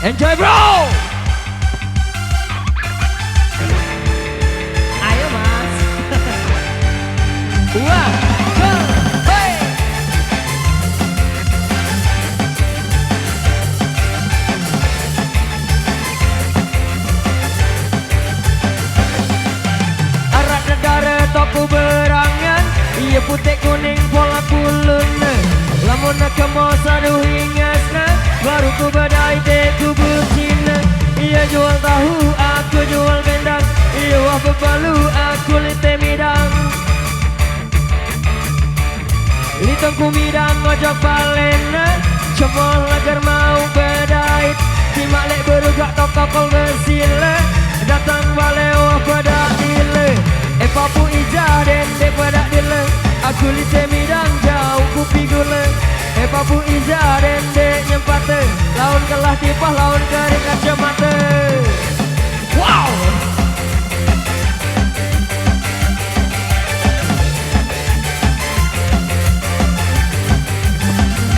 Enjoy bro. Ayo mas. Wah, hey. Arak negara toko berangan, iya putih kuning pola kulun. Lamun kemo sadu hingasna, baru ku badai teku bucina. Iya jual tahu, aku jual bendang. Iya wah bebalu, aku lite midang. Litong ku midang ngojok balena, cemol lagar mau bedait. Timak lek berugak tokokol besile, datang bale wah pada dile. Papu ijah dendek pada dile, aku lite midang jauh ku pigule. Papu ijah dendek nyempate, laun kelah tipah laun kering kacamata. Wow.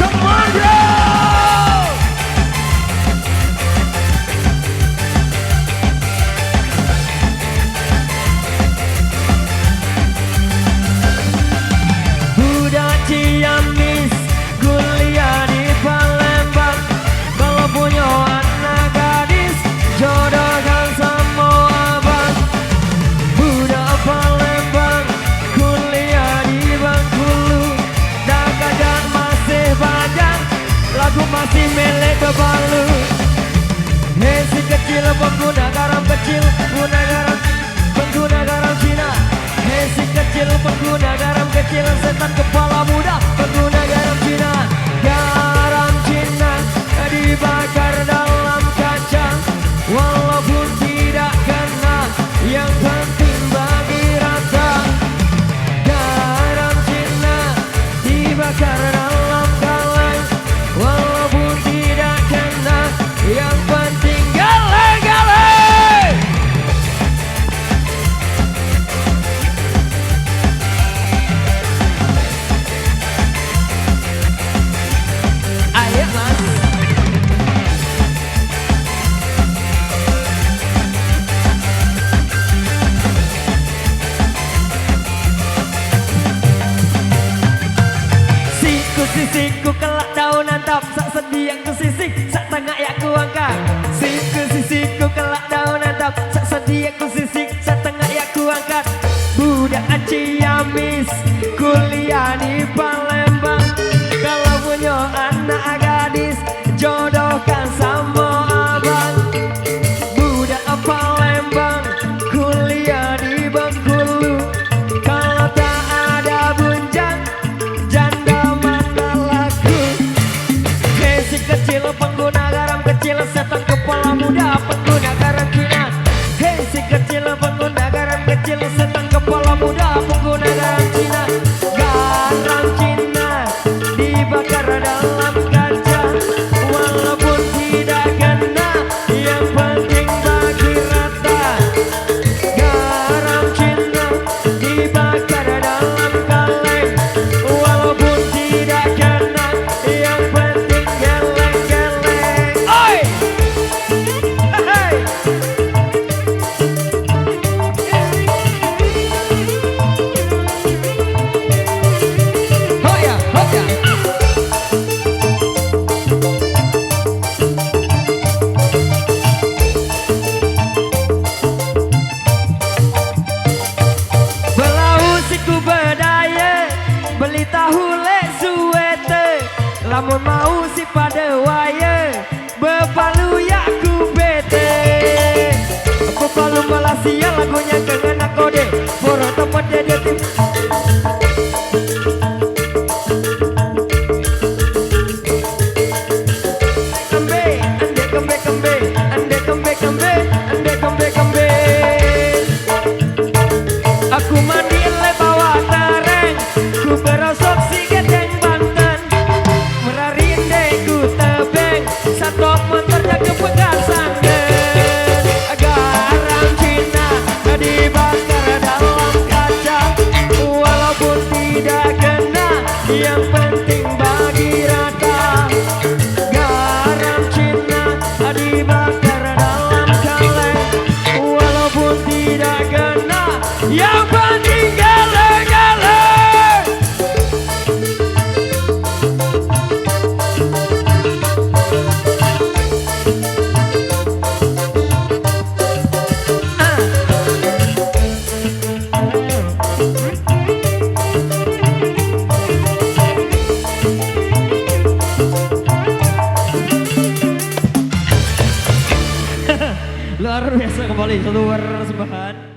Come on bro. Budak Ciamis kuliah di Palembang, kalau punya anak gadis jodohkan sama abang. Budak Palembang kuliah di Bengkulu, dagang masih panjang, lagu masih milik kebalu. Hei si kecil pengguna garam kecil, pengguna garam Cina. Hei si kecil pengguna garam kecil, setan kepala muda pengguna garam Cina. Garam Cina dibakar dalam kaca, walaupun tidak kena, yang penting bagi rasa. Garam Cina dibakar dalam kaleng, walaupun tidak kena, yang penting galeng-galeng. Ayo mas. Siku kelak daun antap, sak sedih yang ku sisik, sak tengah ya ku angkat. Siku kelak daun antap, sak sedih yang ku sisik, sak tengah ya ku angkat. Budak Ciamis kuliah di Palembang, kalau punya anak gadis jodohkan sama abang. Budak Palembang kuliah di Bengkulu, kalau tak ada bunjang janda mana laku. Hei si kecil pengguna garam kecil, setan kepala muda pengguna garam Cina. Hei si kecil pengguna garam kecil, setan kepala muda pengguna garam Cina. Garam Cina dibakar dalam kaca, walaupun tidak kena, yang penting bagi rata. Garam Cina dibakar dalam kaleng, walaupun tidak kena, yang penting geleng-geleng. Oi! Hey! Hoya, hoya. Belau siku bedaya, beli tahu lek suwete. Lamun mau si pada waya, bepalu ya ku bete. Bepalu Malaysia lagunya dengan akode, boro tempat dia tim. Kembe, ande kembe kembe, ande kembe kembe, ande kembe kembe. Aku mandi le bawa tereng, ku berosok si gedeng Banten. Merarinde ku tebeng, satu motornya ke Pekasan. Garam Cina dibakar dalam kaca, kembali satu persembahan.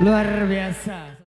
Luar biasa.